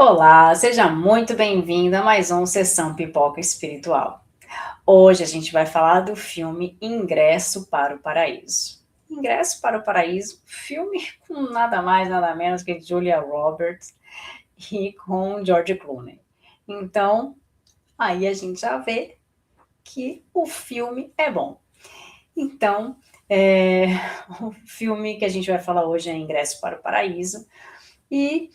Olá, seja muito bem-vindo a mais um Sessão Pipoca Espiritual. Hoje a gente vai falar do filme Ingresso para o Paraíso. Ingresso para o Paraíso, filme com nada mais, nada menos que Julia Roberts e com George Clooney. Então, aí a gente já vê que o filme é bom. Então, o filme que a gente vai falar hoje é Ingresso para o Paraíso. E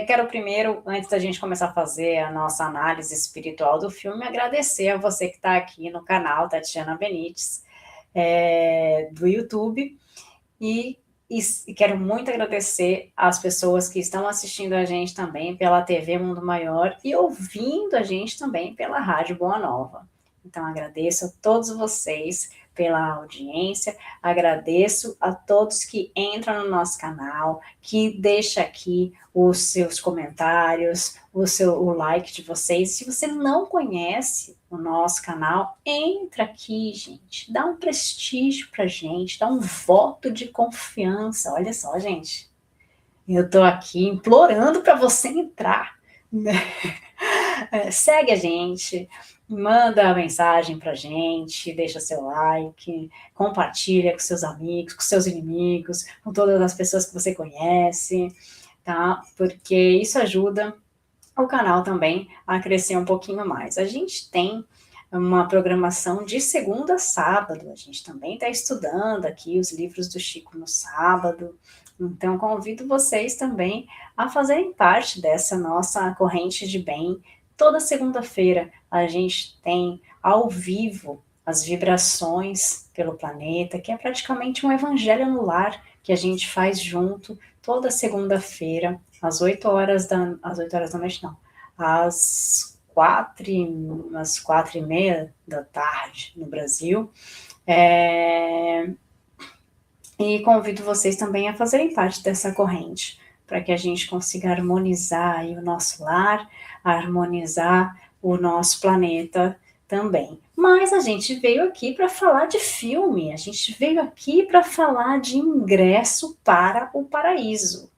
quero primeiro, antes da gente começar a fazer a nossa análise espiritual do filme, agradecer a você que está aqui no canal Tatiana Benites, do YouTube, e, e quero muito agradecer às pessoas que estão assistindo a gente também pela TV Mundo Maior e ouvindo a gente também pela Rádio Boa Nova. Então, agradeço a todos vocês pela audiência, agradeço a todos que entram no nosso canal, que deixam aqui os seus comentários, o like de vocês. Se você não conhece o nosso canal, entra aqui, gente, dá um prestígio pra gente, dá um voto de confiança. Olha só, gente, eu tô aqui implorando para você entrar, né? Segue a gente, manda a mensagem pra gente, deixa seu like, compartilha com seus amigos, com seus inimigos, com todas as pessoas que você conhece, tá? Porque isso ajuda o canal também a crescer um pouquinho mais. A gente tem uma programação de segunda a sábado, a gente também está estudando aqui os livros do Chico no sábado, então convido vocês também a fazerem parte dessa nossa corrente de bem. Toda segunda-feira a gente tem ao vivo as vibrações pelo planeta, que é praticamente um evangelho no lar que a gente faz junto toda segunda-feira, às 8 horas da noite, não, às 4h30 da tarde no Brasil. E convido vocês também a fazerem parte dessa corrente, para que a gente consiga harmonizar aí o nosso lar, harmonizar o nosso planeta também. Mas a gente veio aqui para falar de filme, a gente veio aqui para falar de Ingresso para o Paraíso.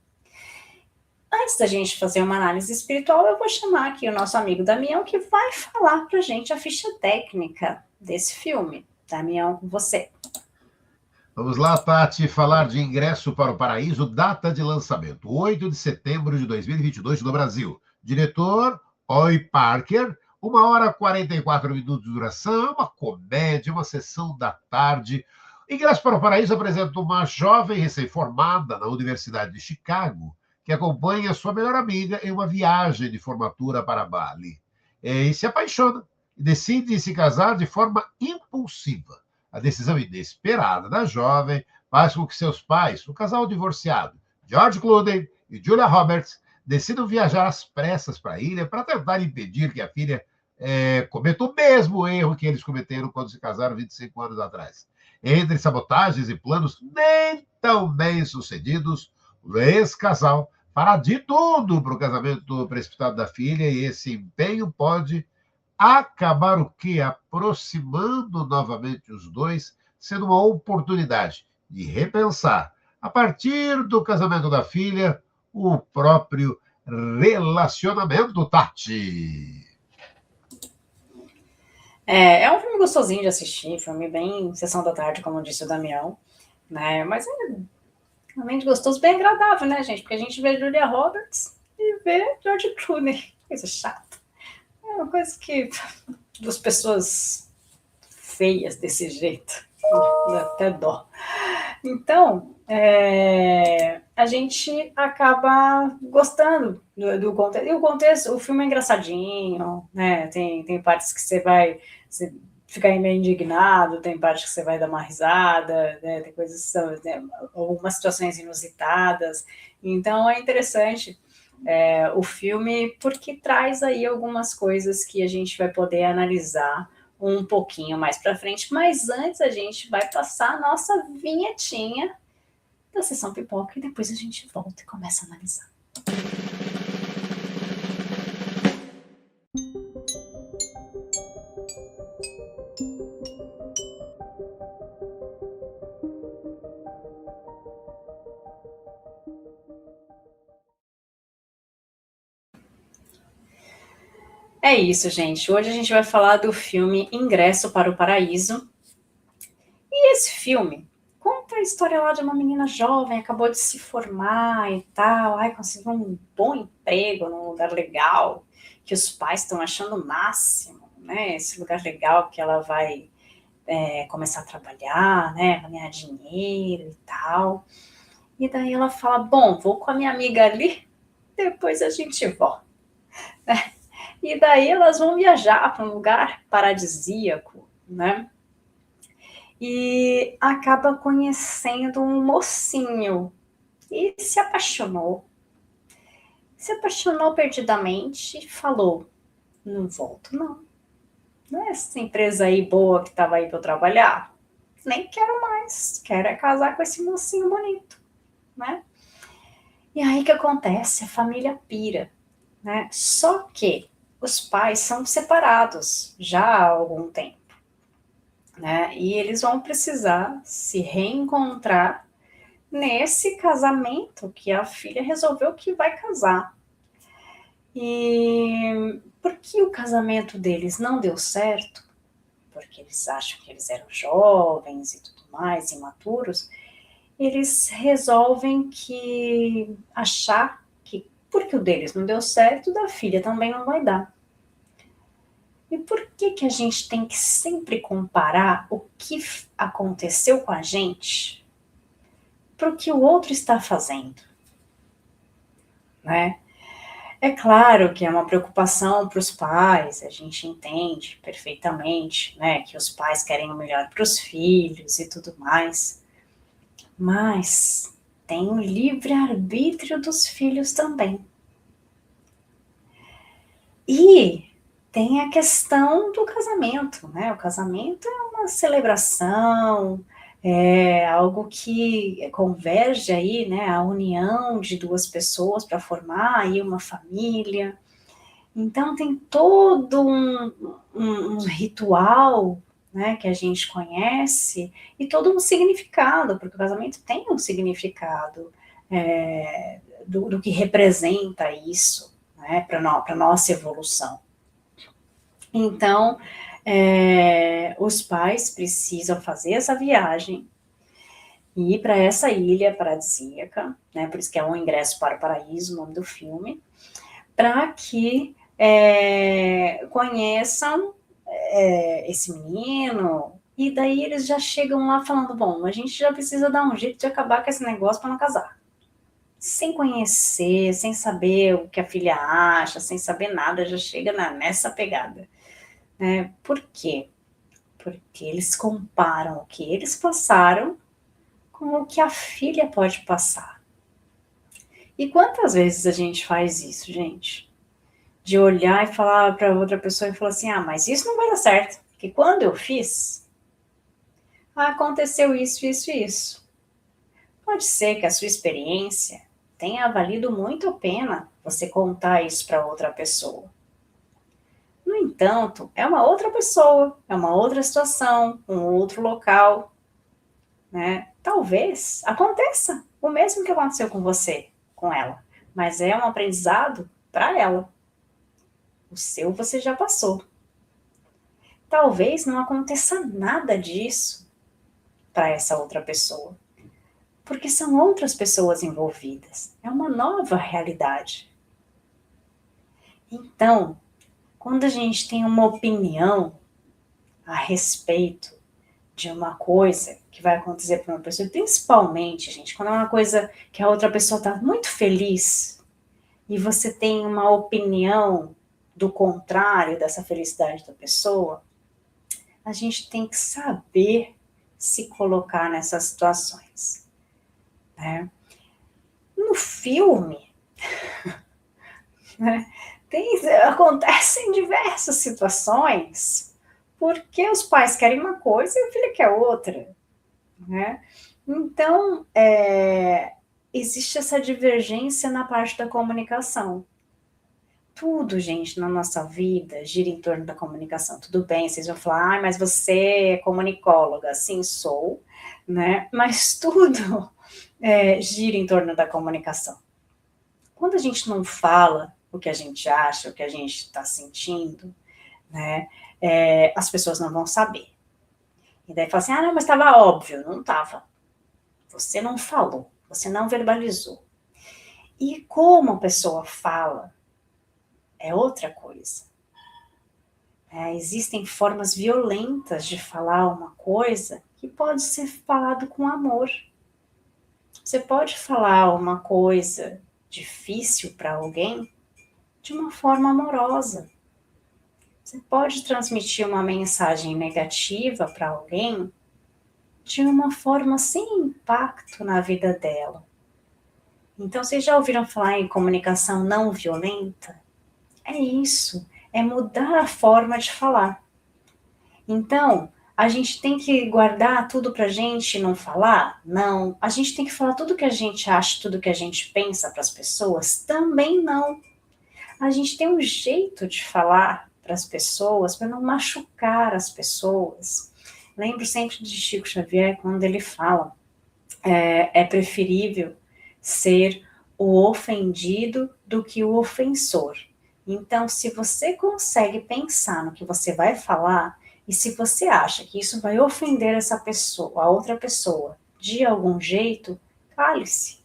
Antes da gente fazer uma análise espiritual, eu vou chamar aqui o nosso amigo Damião, que vai falar para a gente a ficha técnica desse filme. Damião, com você. Vamos lá, Tati, falar de Ingresso para o Paraíso, data de lançamento, 8 de setembro de 2022 no Brasil. Diretor, Oi Parker, 1h e 44 minutos de duração, uma comédia, uma sessão da tarde. Ingresso para o Paraíso apresenta uma jovem recém-formada na Universidade de Chicago, que acompanha sua melhor amiga em uma viagem de formatura para Bali. E se apaixona e decide se casar de forma impulsiva. A decisão inesperada da jovem faz com que seus pais, um casal divorciado, George Clooney e Julia Roberts, decidam viajar às pressas para a ilha para tentar impedir que a filha cometa o mesmo erro que eles cometeram quando se casaram 25 anos atrás. Entre sabotagens e planos nem tão bem sucedidos, o ex-casal fará de tudo para o casamento precipitado da filha e esse empenho pode acabar o quê? Aproximando novamente os dois, sendo uma oportunidade de repensar, a partir do casamento da filha, o próprio relacionamento, Tati. É um filme gostosinho de assistir, filme bem sessão da tarde, como disse o Damião, né? Mas é realmente gostoso, bem agradável, né, gente? Porque a gente vê Julia Roberts e vê George Clooney. Coisa chata. É uma coisa que duas pessoas feias desse jeito, dá até dó. Então, a gente acaba gostando do contexto. E o contexto, o filme é engraçadinho, né? Tem partes que você ficar meio indignado, tem partes que você vai dar uma risada, né? Tem coisas, né? Algumas situações inusitadas. Então, é interessante o filme porque traz aí algumas coisas que a gente vai poder analisar um pouquinho mais para frente, mas antes a gente vai passar a nossa vinhetinha da sessão pipoca e depois a gente volta e começa a analisar. É isso, gente. Hoje a gente vai falar do filme Ingresso para o Paraíso. E esse filme conta a história lá de uma menina jovem, acabou de se formar e tal, conseguiu um bom emprego num lugar legal, que os pais estão achando o máximo, né? Esse lugar legal que ela vai começar a trabalhar, né? Ganhar dinheiro e tal. E daí ela fala, bom, vou com a minha amiga ali, depois a gente volta. E daí elas vão viajar para um lugar paradisíaco, né? E acaba conhecendo um mocinho e se apaixonou. Se apaixonou perdidamente e falou, não volto não. Não é essa empresa aí boa que estava aí para eu trabalhar? Nem quero mais, quero é casar com esse mocinho bonito, né? E aí o que acontece? A família pira, né? Só que os pais são separados já há algum tempo, né? E eles vão precisar se reencontrar nesse casamento que a filha resolveu que vai casar. E porque o casamento deles não deu certo, porque eles acham que eles eram jovens e tudo mais, imaturos, eles resolvem que achar que porque o deles não deu certo, o da filha também não vai dar. E por que a gente tem que sempre comparar o que aconteceu com a gente para o que o outro está fazendo, né? É claro que é uma preocupação para os pais, a gente entende perfeitamente, né, que os pais querem o melhor para os filhos e tudo mais, mas tem o livre-arbítrio dos filhos também. E tem a questão do casamento, né? O casamento é uma celebração, é algo que converge aí, né, a união de duas pessoas para formar aí uma família. Então tem todo um ritual, né, que a gente conhece e todo um significado, porque o casamento tem um significado do que representa isso, né, para a nossa evolução. Então, os pais precisam fazer essa viagem e ir para essa ilha paradisíaca, né, por isso que é Um Ingresso para o Paraíso, o nome do filme, para que conheçam esse menino, e daí eles já chegam lá falando, bom, a gente já precisa dar um jeito de acabar com esse negócio para não casar. Sem conhecer, sem saber o que a filha acha, sem saber nada, já chega nessa pegada. Por quê? Porque eles comparam o que eles passaram com o que a filha pode passar. E quantas vezes a gente faz isso, gente? De olhar e falar para outra pessoa e falar assim, mas isso não vai dar certo, porque quando eu fiz, aconteceu isso, isso e isso. Pode ser que a sua experiência tenha valido muito a pena você contar isso para outra pessoa. No entanto, é uma outra pessoa, é uma outra situação, um outro local, né? Talvez aconteça o mesmo que aconteceu com você, com ela, mas é um aprendizado para ela. O seu você já passou. Talvez não aconteça nada disso para essa outra pessoa, porque são outras pessoas envolvidas. É uma nova realidade. Então, quando a gente tem uma opinião a respeito de uma coisa que vai acontecer para uma pessoa, principalmente, gente, quando é uma coisa que a outra pessoa está muito feliz e você tem uma opinião do contrário dessa felicidade da pessoa, a gente tem que saber se colocar nessas situações, né? No filme, né, acontecem diversas situações porque os pais querem uma coisa e a filha quer outra, né? Então, existe essa divergência na parte da comunicação. Tudo, gente, na nossa vida gira em torno da comunicação. Tudo bem, vocês vão falar, mas você é comunicóloga. Sim, sou, né? Mas tudo gira em torno da comunicação. Quando a gente não fala, o que a gente acha, o que a gente está sentindo, né? As pessoas não vão saber. E daí fala assim, não, mas estava óbvio. Não estava. Você não falou, você não verbalizou. E como a pessoa fala é outra coisa. Existem formas violentas de falar uma coisa que pode ser falado com amor. Você pode falar uma coisa difícil para alguém de uma forma amorosa. Você pode transmitir uma mensagem negativa para alguém de uma forma sem impacto na vida dela. Então, vocês já ouviram falar em comunicação não violenta? É isso, é mudar a forma de falar. Então, a gente tem que guardar tudo pra gente e não falar? Não. A gente tem que falar tudo que a gente acha, tudo que a gente pensa para as pessoas? Também não. A gente tem um jeito de falar para as pessoas para não machucar as pessoas. Lembro sempre de Chico Xavier quando ele fala: é preferível ser o ofendido do que o ofensor. Então, se você consegue pensar no que você vai falar, e se você acha que isso vai ofender essa pessoa, a outra pessoa, de algum jeito, cale-se.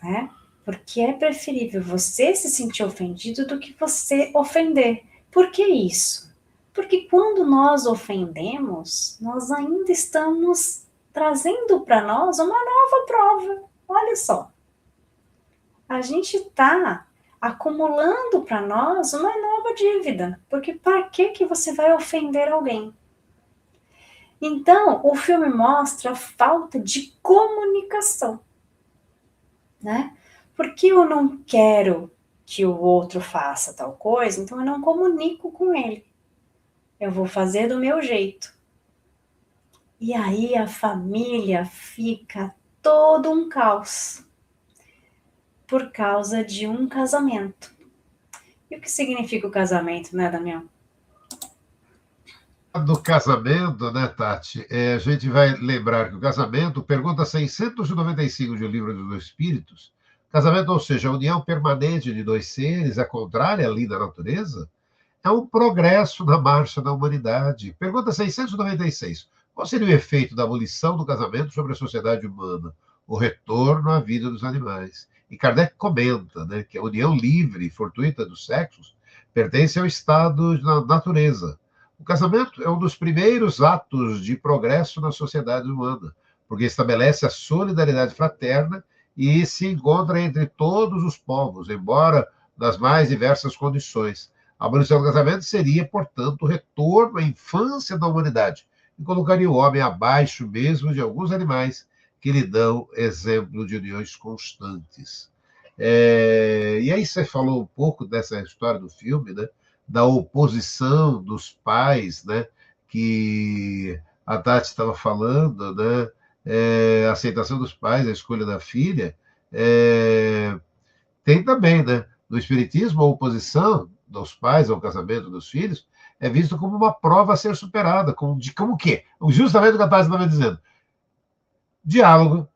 Né? Porque é preferível você se sentir ofendido do que você ofender. Por que isso? Porque quando nós ofendemos, nós ainda estamos trazendo para nós uma nova prova. Olha só. A gente está acumulando para nós uma nova dívida. Porque para que você vai ofender alguém? Então, o filme mostra a falta de comunicação, né? Porque eu não quero que o outro faça tal coisa, então eu não comunico com ele. Eu vou fazer do meu jeito. E aí a família fica todo um caos por causa de um casamento. E o que significa o casamento, né, Damião? Do casamento, né, Tati? A gente vai lembrar que o casamento, pergunta 695 de O Livro dos Espíritos, casamento, ou seja, a união permanente de dois seres, é contrária à lei da natureza? É um progresso na marcha da humanidade. Pergunta 696. Qual seria o efeito da abolição do casamento sobre a sociedade humana? O retorno à vida dos animais. E Kardec comenta, né, que a união livre e fortuita dos sexos pertence ao estado da natureza. O casamento é um dos primeiros atos de progresso na sociedade humana, porque estabelece a solidariedade fraterna e se encontra entre todos os povos, embora nas mais diversas condições. A abolição do casamento seria, portanto, o retorno à infância da humanidade e colocaria o homem abaixo mesmo de alguns animais que lhe dão exemplo de uniões constantes. E aí você falou um pouco dessa história do filme, né? Da oposição dos pais, né? Que a Tati estava falando, né? A aceitação dos pais, a escolha da filha. Tem também, né? No Espiritismo, a oposição dos pais ao casamento dos filhos é visto como uma prova a ser superada, como o quê? Justamente o que a Tati estava dizendo. Diálogo,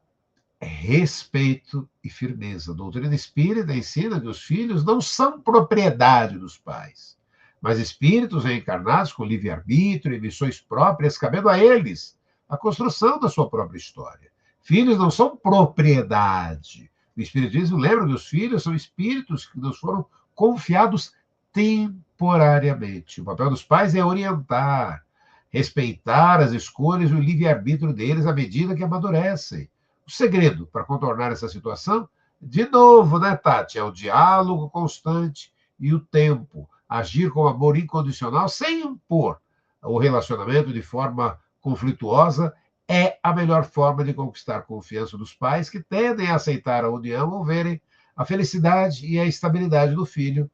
respeito e firmeza. A doutrina espírita ensina que os filhos não são propriedade dos pais, mas espíritos reencarnados com livre-arbítrio e missões próprias, cabendo a eles a construção da sua própria história. Filhos não são propriedade. O Espiritismo lembra que os filhos são espíritos que nos foram confiados temporariamente. O papel dos pais é orientar, respeitar as escolhas e o livre-arbítrio deles à medida que amadurecem. O segredo para contornar essa situação, de novo, né, Tati? É o diálogo constante e o tempo. Agir com amor incondicional, sem impor o relacionamento de forma conflituosa, é a melhor forma de conquistar a confiança dos pais que tendem a aceitar a união ou verem a felicidade e a estabilidade do filho.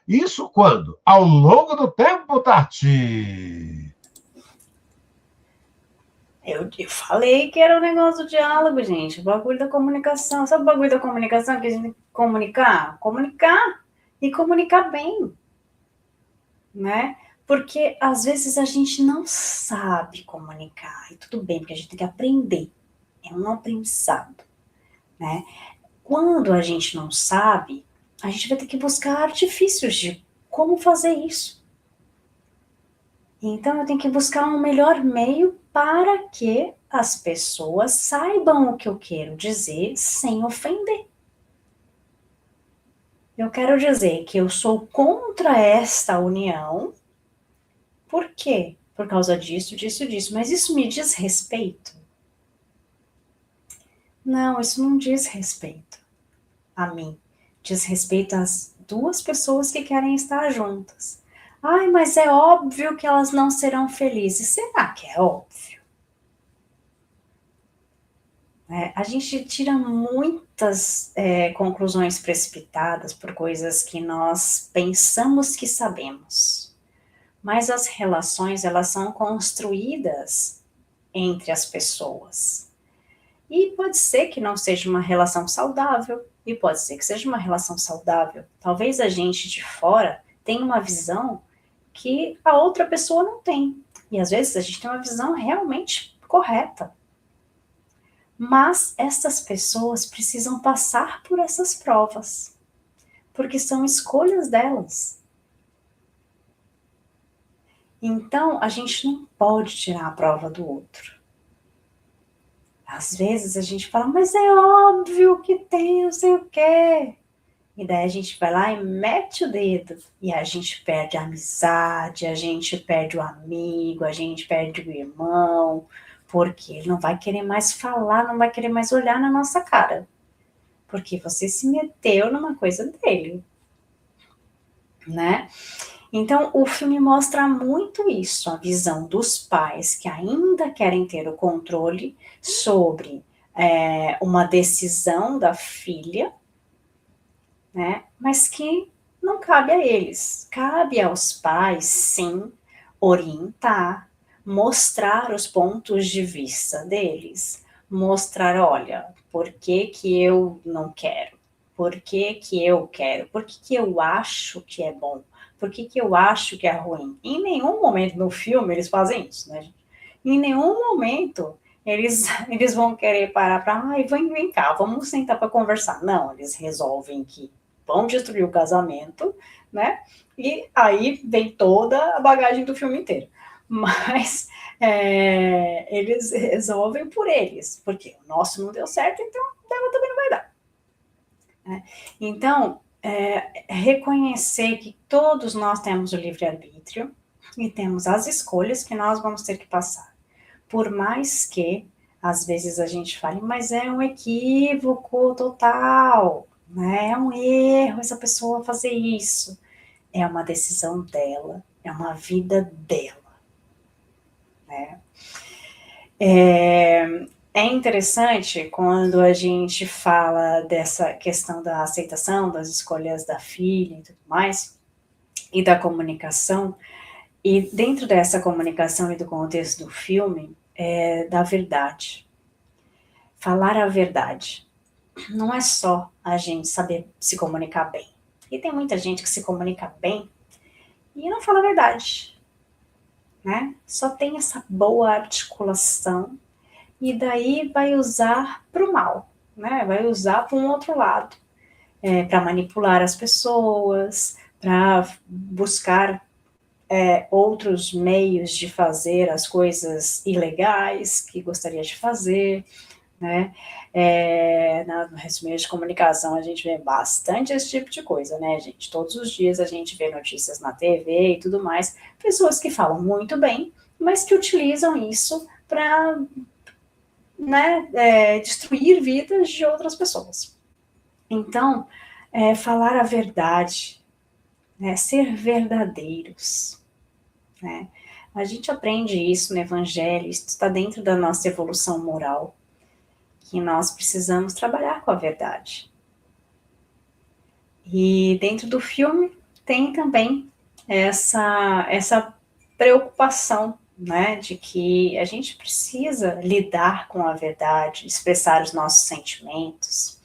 Isso quando? Ao longo do tempo, Tati! Eu falei que era o negócio do diálogo, gente. O bagulho da comunicação. Sabe o bagulho da comunicação que a gente tem que comunicar? Comunicar. E comunicar bem. Né? Porque às vezes a gente não sabe comunicar. E tudo bem, porque a gente tem que aprender. É um aprendizado. Né? quando a gente não sabe, a gente vai ter que buscar artifícios de como fazer isso. Então eu tenho que buscar um melhor meio para que as pessoas saibam o que eu quero dizer sem ofender. Eu quero dizer que eu sou contra esta união. Por quê? Por causa disso, disso, disso. Mas isso me diz respeito? Não, isso não diz respeito a mim. Diz respeito às duas pessoas que querem estar juntas. Ai, mas é óbvio que elas não serão felizes. Será que é óbvio? A gente tira muitas conclusões precipitadas por coisas que nós pensamos que sabemos. Mas as relações, elas são construídas entre as pessoas. E pode ser que não seja uma relação saudável, e pode ser que seja uma relação saudável. Talvez a gente de fora tenha uma visão que a outra pessoa não tem. E às vezes a gente tem uma visão realmente correta. Mas essas pessoas precisam passar por essas provas, porque são escolhas delas. Então, a gente não pode tirar a prova do outro. Às vezes a gente fala, mas é óbvio que tem não sei o quê. E daí a gente vai lá e mete o dedo. E a gente perde a amizade, a gente perde o amigo, a gente perde o irmão, porque ele não vai querer mais falar, não vai querer mais olhar na nossa cara. Porque você se meteu numa coisa dele, né? Então, o filme mostra muito isso, a visão dos pais que ainda querem ter o controle sobre uma decisão da filha, né? Mas que não cabe a eles. Cabe aos pais, sim, orientar, mostrar os pontos de vista deles, mostrar, olha, por que que eu não quero? Por que que eu quero? Por que que eu acho que é bom? Por que que eu acho que é ruim? Em nenhum momento no filme eles fazem isso, né, gente? Em nenhum momento eles vão querer parar para, ai, vem cá, vamos sentar para conversar. Não, eles resolvem que vão destruir o casamento, né? E aí vem toda a bagagem do filme inteiro. Mas eles resolvem por eles, porque o nosso não deu certo, então o dela também não vai dar. Né? Então, reconhecer que todos nós temos o livre-arbítrio e temos as escolhas que nós vamos ter que passar. Por mais que, às vezes, a gente fale, mas é um equívoco total, né? É um erro essa pessoa fazer isso. É uma decisão dela, é uma vida dela, né? É interessante quando a gente fala dessa questão da aceitação das escolhas da filha e tudo mais, e da comunicação, e dentro dessa comunicação e do contexto do filme, da verdade. Falar a verdade. Não é só a gente saber se comunicar bem. E tem muita gente que se comunica bem e não fala a verdade, né? Só tem essa boa articulação e daí vai usar para o mal, né? Vai usar para um outro lado, para manipular as pessoas, para buscar outros meios de fazer as coisas ilegais que gostaria de fazer, né? Nos meios de comunicação a gente vê bastante esse tipo de coisa, né, gente? Todos os dias a gente vê notícias na TV e tudo mais, pessoas que falam muito bem, mas que utilizam isso para, né, destruir vidas de outras pessoas. Então, falar a verdade, né, ser verdadeiros, né? A gente aprende isso no Evangelho, isso está dentro da nossa evolução moral, que nós precisamos trabalhar com a verdade. E dentro do filme tem também essa preocupação, né, de que a gente precisa lidar com a verdade, expressar os nossos sentimentos.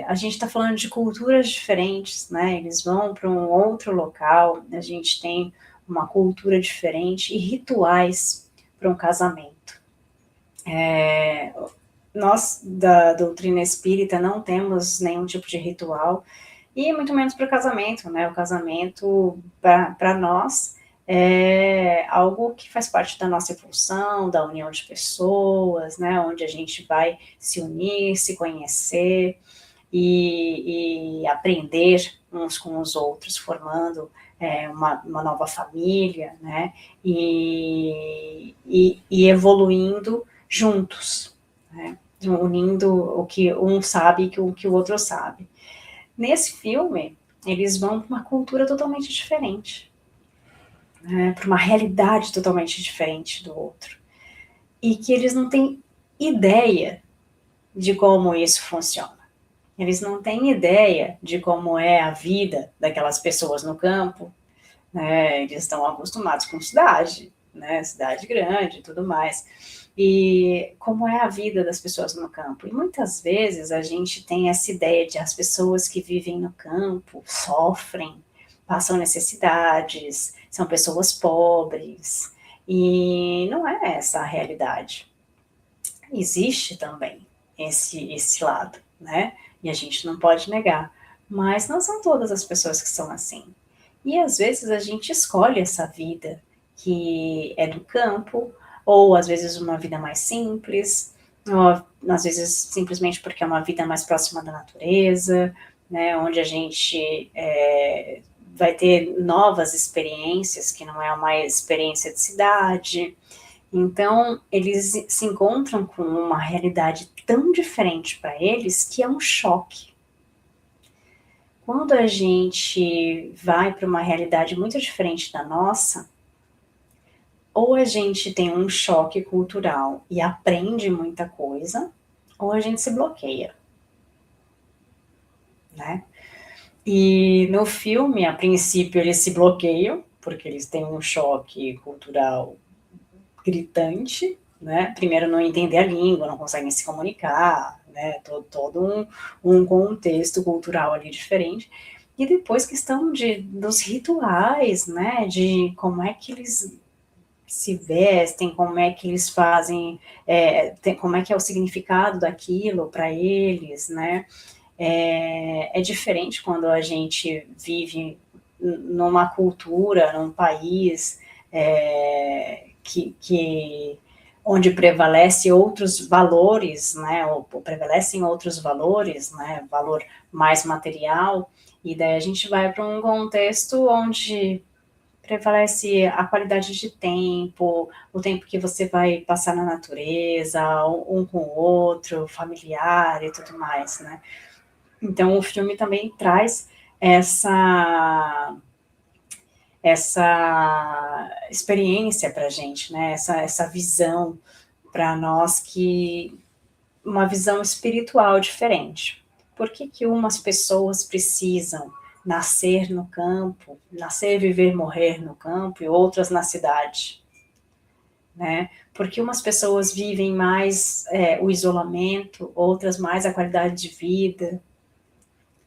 A gente está falando de culturas diferentes, né, eles vão para um outro local, a gente tem uma cultura diferente e rituais para um casamento. nós, da doutrina espírita, não temos nenhum tipo de ritual, e muito menos para o casamento, né? O casamento, para nós, é algo que faz parte da nossa evolução, da união de pessoas, né? Onde a gente vai se unir, se conhecer e aprender uns com os outros, formando uma nova família, né? E evoluindo juntos, né? Unindo o que um sabe e o que o outro sabe. Nesse filme, eles vão para uma cultura totalmente diferente, né? Para uma realidade totalmente diferente do outro. E que eles não têm ideia de como isso funciona. Eles não têm ideia de como é a vida daquelas pessoas no campo, né? Eles estão acostumados com cidade, né? Cidade grande e tudo mais. E como é a vida das pessoas no campo. E muitas vezes a gente tem essa ideia de as pessoas que vivem no campo sofrem, passam necessidades, são pessoas pobres. E não é essa a realidade. Existe também esse lado, né? E a gente não pode negar. Mas não são todas as pessoas que são assim. E às vezes a gente escolhe essa vida que é do campo, ou às vezes uma vida mais simples, ou às vezes simplesmente porque é uma vida mais próxima da natureza, né, onde a gente vai ter novas experiências, que não é uma experiência de cidade. Então, eles se encontram com uma realidade tão diferente para eles que é um choque. Quando a gente vai para uma realidade muito diferente da nossa, ou a gente tem um choque cultural e aprende muita coisa, ou a gente se bloqueia, né? E no filme, a princípio, eles se bloqueiam, porque eles têm um choque cultural gritante, né? Primeiro, não entender a língua, não conseguem se comunicar, né? Todo um contexto cultural ali diferente. E depois, questão dos rituais, né? De como é que eles se vestem, como é que eles fazem, como é que é o significado daquilo para eles, né? É diferente quando a gente vive numa cultura, num país onde prevalece outros valores, né, ou prevalecem outros valores, né, valor mais material, e daí a gente vai para um contexto onde prevalece a qualidade de tempo, o tempo que você vai passar na natureza, um com o outro, familiar e tudo mais, né. Então o filme também traz essa experiência para a gente, né? Essa visão para nós, que uma visão espiritual diferente. Por que umas pessoas precisam nascer no campo, nascer, viver, morrer no campo, e outras na cidade, né? Porque umas pessoas vivem mais o isolamento, outras mais a qualidade de vida,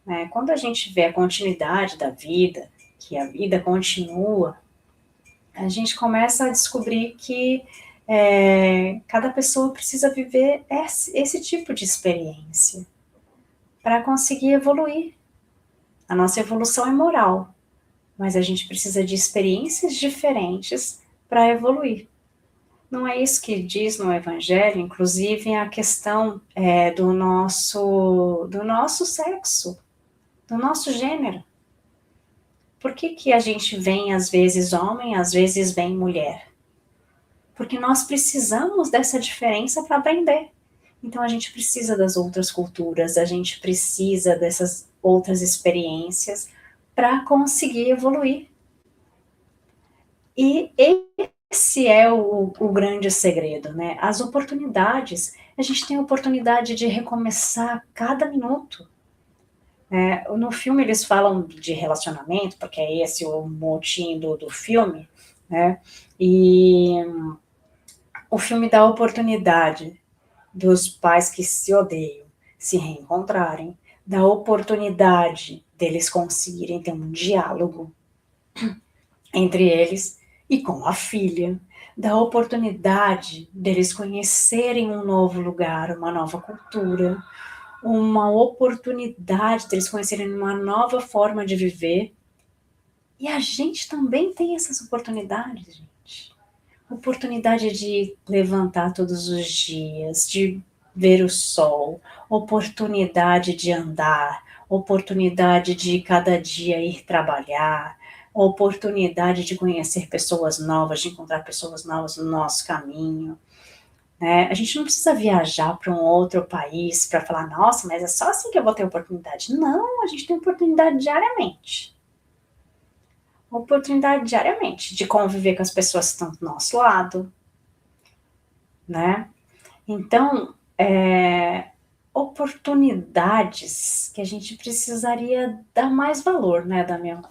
né? Quando a gente vê a continuidade da vida, que a vida continua, a gente começa a descobrir que cada pessoa precisa viver esse tipo de experiência para conseguir evoluir. A nossa evolução é moral, mas a gente precisa de experiências diferentes para evoluir. Não é isso que diz no Evangelho, inclusive a questão do nosso sexo, do nosso gênero. Por que a gente vem, às vezes, homem, às vezes vem mulher? Porque nós precisamos dessa diferença para aprender. Então a gente precisa das outras culturas, a gente precisa dessas outras experiências para conseguir evoluir. E esse é o grande segredo, né? As oportunidades, a gente tem a oportunidade de recomeçar cada minuto. No filme eles falam de relacionamento, porque é esse o motim do filme, né? E o filme dá a oportunidade dos pais que se odeiam se reencontrarem, dá a oportunidade deles conseguirem ter um diálogo entre eles e com a filha, da oportunidade deles conhecerem um novo lugar, uma nova cultura, uma oportunidade deles conhecerem uma nova forma de viver. E a gente também tem essas oportunidades, gente. Oportunidade de levantar todos os dias, de ver o sol, oportunidade de andar, oportunidade de cada dia ir trabalhar, oportunidade de conhecer pessoas novas, de encontrar pessoas novas no nosso caminho. Né? A gente não precisa viajar para um outro país para falar, nossa, mas é só assim que eu vou ter oportunidade. Não, a gente tem oportunidade diariamente. Oportunidade diariamente de conviver com as pessoas que estão do nosso lado, né? Então, oportunidades que a gente precisaria dar mais valor, né, Damião?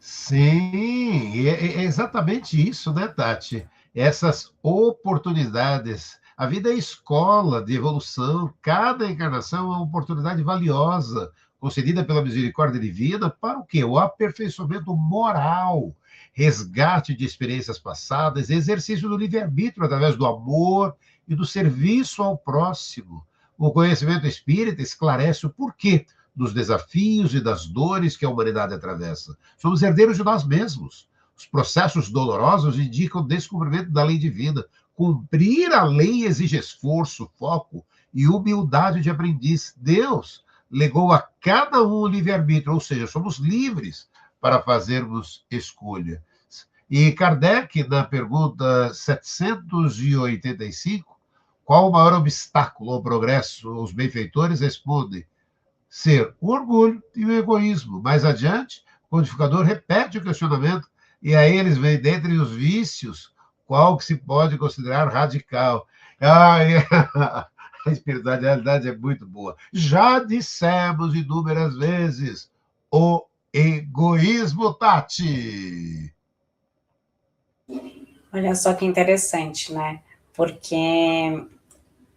Sim, é exatamente isso, né, Tati? Essas oportunidades. A vida é escola de evolução, cada encarnação é uma oportunidade valiosa, concedida pela misericórdia divina, para o quê? O aperfeiçoamento moral, resgate de experiências passadas, exercício do livre-arbítrio através do amor e do serviço ao próximo. O conhecimento espírita esclarece o porquê dos desafios e das dores que a humanidade atravessa. Somos herdeiros de nós mesmos. Os processos dolorosos indicam o descobrimento da lei divina. Cumprir a lei exige esforço, foco e humildade de aprendiz. Deus legou a cada um o livre-arbítrio, ou seja, somos livres para fazermos escolha. E Kardec, na pergunta 785, qual o maior obstáculo ao progresso, aos benfeitores, responde: ser o orgulho e o egoísmo. Mais adiante, o codificador repete o questionamento e aí eles vêm dentre os vícios, qual que se pode considerar radical. A espiritualidade é muito boa. Já dissemos inúmeras vezes o egoísmo, Tati. Olha só que interessante, né? Porque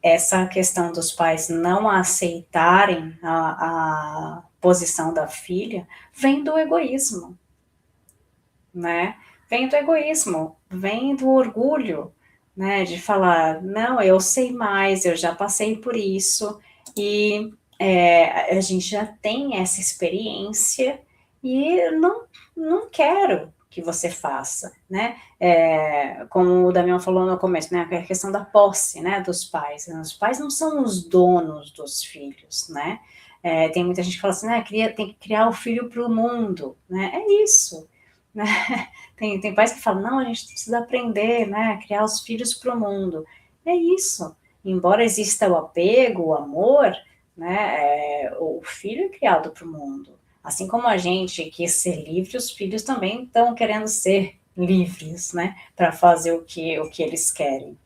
essa questão dos pais não aceitarem a posição da filha vem do egoísmo, né? Vem do egoísmo, vem do orgulho, né? De falar, não, eu sei mais, eu já passei por isso, e a gente já tem essa experiência e não quero que você faça, né? Como o Damião falou no começo, né? A questão da posse, né? Dos pais. Os pais não são os donos dos filhos, né? Tem muita gente que fala assim, né? Tem que criar o filho para o mundo, né? É isso, né? Tem pais que falam, não, a gente precisa aprender, né? Criar os filhos para o mundo. É isso. Embora exista o apego, o amor, né? O filho é criado para o mundo. Assim como a gente quis ser livre, os filhos também estão querendo ser livres, né? Para fazer o que eles querem.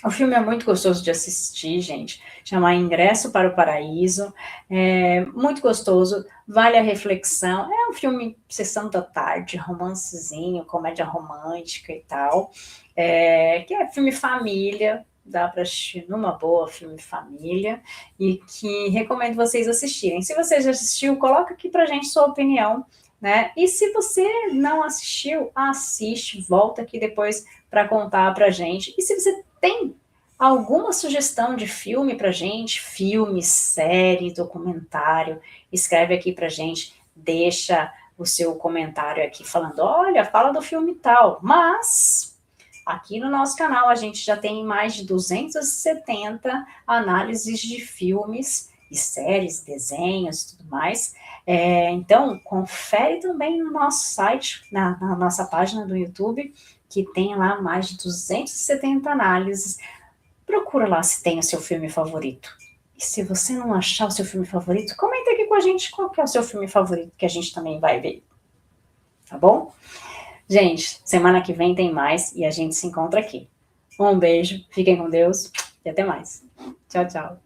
O filme é muito gostoso de assistir, gente. Chama Ingresso para o Paraíso. É muito gostoso, vale a reflexão. É um filme sessão da tarde, romancezinho, comédia romântica e tal. Que é filme família, dá para assistir numa boa, filme família, e que recomendo vocês assistirem. Se você já assistiu, coloca aqui pra gente sua opinião, né? E se você não assistiu, assiste, volta aqui depois para contar pra gente. E se você tem alguma sugestão de filme pra gente, filme, série, documentário, escreve aqui pra gente, deixa o seu comentário aqui falando, olha, fala do filme tal, mas aqui no nosso canal a gente já tem mais de 270 análises de filmes e séries, desenhos e tudo mais. Então, confere também no nosso site, na nossa página do YouTube, que tem lá mais de 270 análises. Procura lá se tem o seu filme favorito. E se você não achar o seu filme favorito, comenta aqui com a gente qual que é o seu filme favorito, que a gente também vai ver. Tá bom? Gente, semana que vem tem mais e a gente se encontra aqui. Um beijo, fiquem com Deus e até mais. Tchau, tchau.